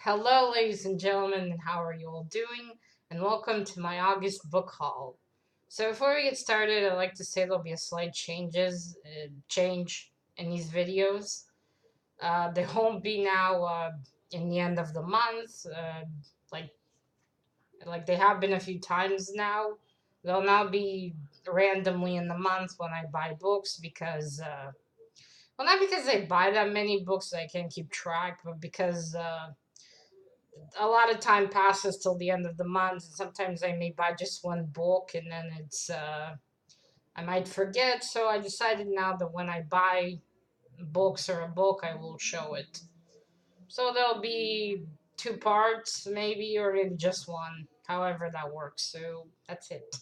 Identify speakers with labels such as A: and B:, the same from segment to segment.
A: Hello, ladies and gentlemen, and how are you all doing? And welcome to my August book haul. So before we get started, I'd like to say there'll be a slight change in these videos. They won't be now in the end of the month, like like they have been a few times now. They'll now be randomly in the month when I buy books because, well, not because I buy that many books that I can't keep track, but because a lot of time passes till the end of the month, and sometimes I may buy just one book, and then I might forget. So I decided now that when I buy books or a book, I will show it. So there'll be two parts, maybe, or maybe just one, however that works. So that's it.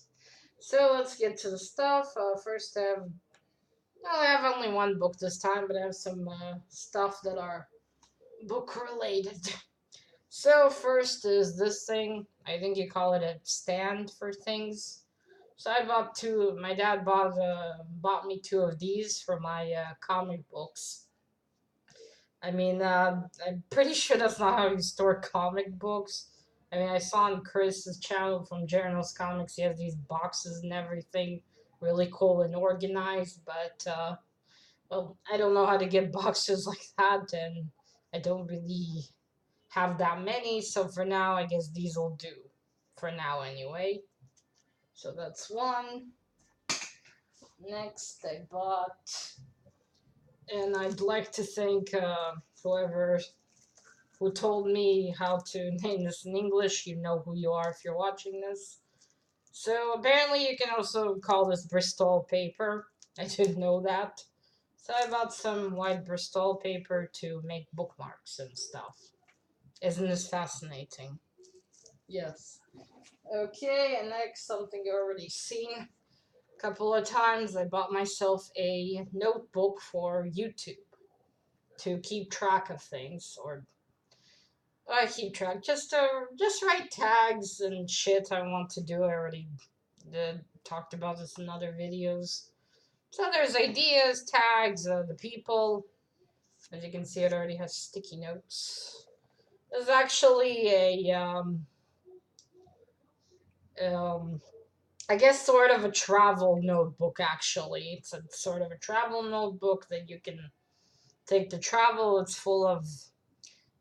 A: So let's get to the stuff. First, I have only one book this time, but I have some stuff that are book related. So first is this thing. I think you call it a stand for things. So I bought two. My dad bought me two of these for my comic books. I mean, I'm pretty sure that's not how you store comic books. I mean, I saw on Chris's channel from Journals Comics, he has these boxes and everything, really cool and organized. But well, I don't know how to get boxes like that, and I don't really have that many, so for now, I guess these will do. For now, anyway. So that's one. Next, I bought, and I'd like to thank whoever who told me how to name this in English. You know who you are if you're watching this. So apparently, you can also call this Bristol paper. I didn't know that. So I bought some white Bristol paper to make bookmarks and stuff. Isn't this fascinating? Yes. Okay, and next, something you already seen a couple of times. I bought myself a notebook for YouTube to keep track of things, or I keep track just write tags and shit I want to do. I already talked about this in other videos. So there's ideas, tags, the people. As you can see, it already has sticky notes. There's actually um, I guess sort of a travel notebook, actually. It's a sort of a travel notebook that you can take to travel. It's full of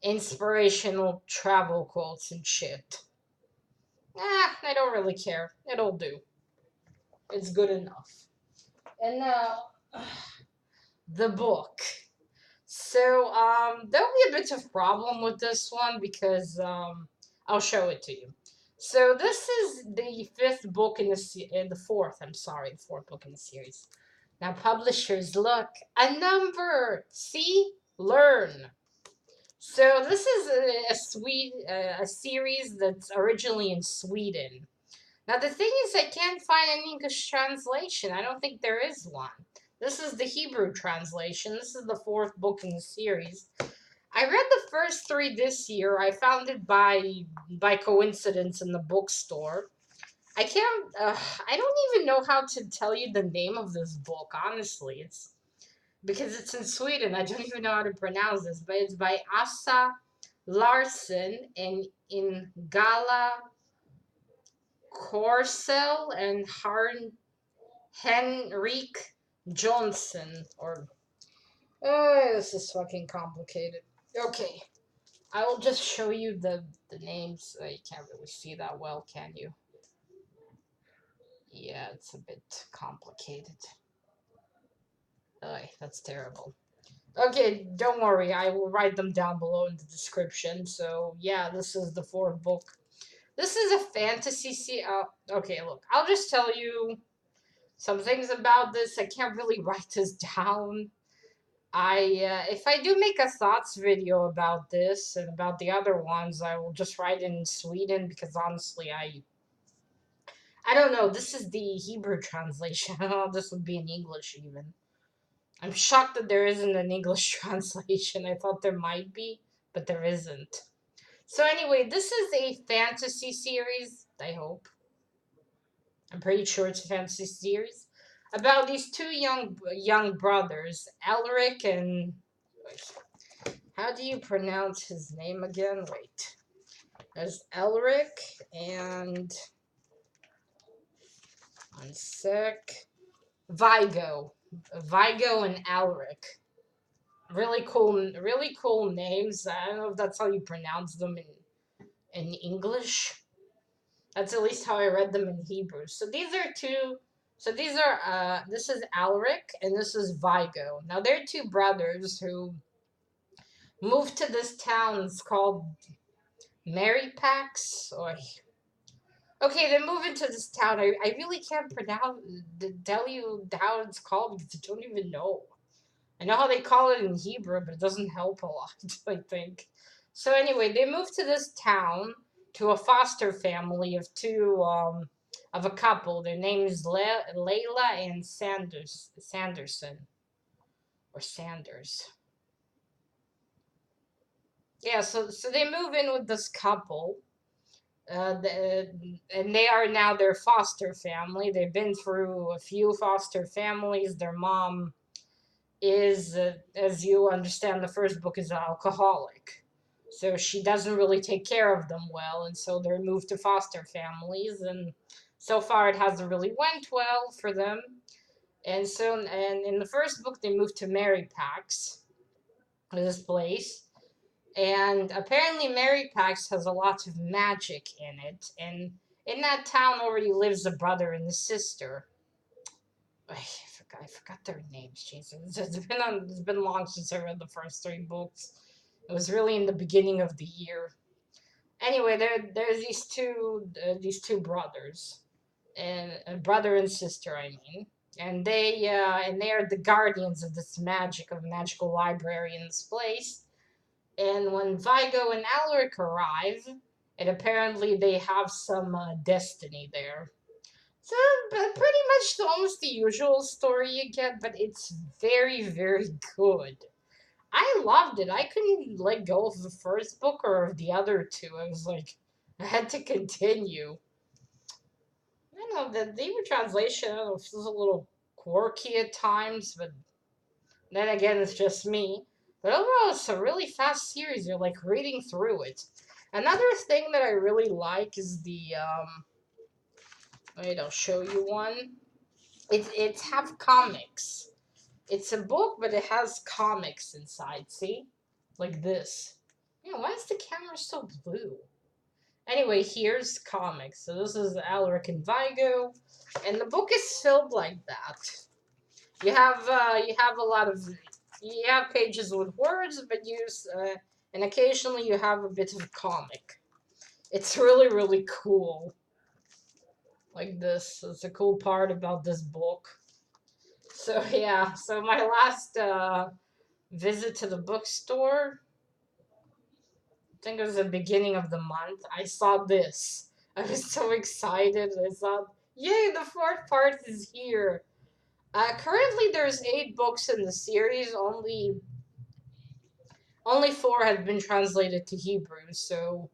A: inspirational travel quotes and shit. I don't really care. It'll do. It's good enough. And now, the book. So, there'll be a bit of problem with this one because, I'll show it to you. So this is the fifth book in the fourth. I'm sorry, the fourth book in the series. Now, publishers, look, a number. See, learn. So this is a series that's originally in Sweden. Now the thing is, I can't find an English translation. I don't think there is one. This is the Hebrew translation. This is the fourth book in the series. I read the first three this year. I found it by coincidence in the bookstore. I can't. I don't even know how to tell you the name of this book. Honestly, it's because it's in Sweden. I don't even know how to pronounce this, but it's by Asa Larson and Ingela Korsell and Henrik Jonsson. Or this is fucking complicated. Okay, I will just show you the names. You can't really see that well, can you? Yeah, it's a bit complicated. That's terrible. Okay, don't worry. I will write them down below in the description. So, yeah, this is the fourth book. This is a fantasy okay, look. I'll just tell you some things about this. I can't really write this down. If I do make a thoughts video about this and about the other ones, I will just write in Sweden because honestly, I don't know. This is the Hebrew translation. I don't know if this would be in English even. I'm shocked that there isn't an English translation. I thought there might be, but there isn't. So anyway, this is a fantasy series, I hope. I'm pretty sure it's a fantasy series about these two young brothers, Elric and How do you pronounce his name again? Wait. There's Elric and one sec. Vigo. Vigo and Elric. Really cool names. I don't know if that's how you pronounce them in English. That's at least how I read them in Hebrew. So these are two. So these are this is Alric and this is Vigo. Now they're two brothers who moved to this town. It's called Marypax. Or okay, they move into this town. I really can't pronounce tell you how it's called because I don't even know. I know how they call it in Hebrew, but it doesn't help a lot, I think. So anyway, they moved to this town to a foster family of two of a couple. Their name is Layla and Sanderson or Sanders. Yeah, so they move in with this couple. And they are now their foster family. They've been through a few foster families. Their mom is, as you understand, the first book is an alcoholic. So she doesn't really take care of them well, and so they're moved to foster families, and so far it hasn't really went well for them. And in the first book, they moved to Marypax, this place, and apparently Marypax has a lot of magic in it, and in that town already lives a brother and a sister. I forgot their names. Jesus, it's been long since I read the first three books. It was really in the beginning of the year. Anyway, there's these two brothers, and a brother and sister, I mean, and they are the guardians of this magic of a magical library in this place. And when Vigo and Alaric arrive, and apparently they have some destiny there. So pretty much almost the usual story you get, but it's very, very good. I loved it. I couldn't let go of the first book or of the other two. I was like, I had to continue. I know the English translation, I don't know, feels a little quirky at times, but then again, it's just me. But overall, it's a really fast series. You're like reading through it. Another thing that I really like is wait, I'll show you one. It's have comics. It's a book, but it has comics inside. See, like this. Yeah, why is the camera so blue? Anyway, here's comics. So this is Alaric and Vigo, and the book is filled like that. You have a lot of you have pages with words, but and occasionally you have a bit of comic. It's really cool. Like this, it's a cool part about this book. So yeah, so my last visit to the bookstore, I think it was the beginning of the month, I saw this. I was so excited. I thought, yay, the fourth part is here. Currently, there's 8 books in the series. Only 4 have been translated to Hebrew. So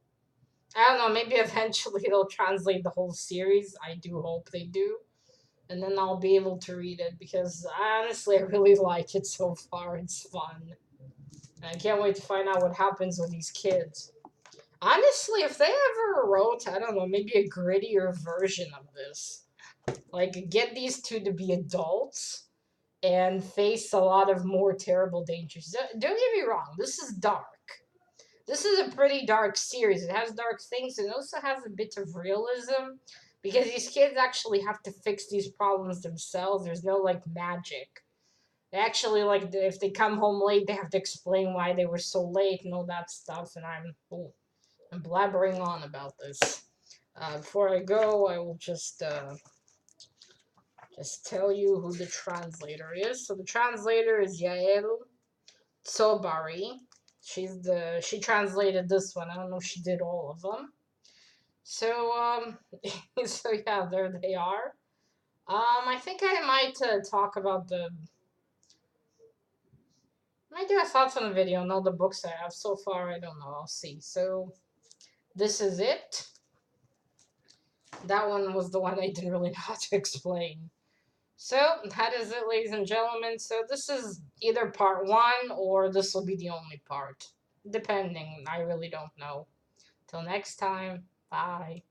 A: I don't know. Maybe eventually they'll translate the whole series. I do hope they do, and then I'll be able to read it because honestly, I really like it so far. It's fun. I can't wait to find out what happens with these kids. Honestly, if they ever wrote, I don't know, maybe a grittier version of this, like get these two to be adults and face a lot of more terrible dangers. Don't get me wrong, this is dark. This is a pretty dark series. It has dark things and it also has a bit of realism because these kids actually have to fix these problems themselves. There's no like magic. They actually like if they come home late, they have to explain why they were so late and all that stuff. And I'm blabbering on about this. Before I go, I will just tell you who the translator is. So the translator is Yael Tsobari. She translated this one. I don't know if she did all of them. So so yeah, there they are. I think I might talk about might do a thoughts on the video and all the books I have so far. I don't know. I'll see. So this is it. That one was the one I didn't really know how to explain. So that is it, ladies and gentlemen. So this is either part one or this will be the only part. Depending. I really don't know. Till next time. Bye.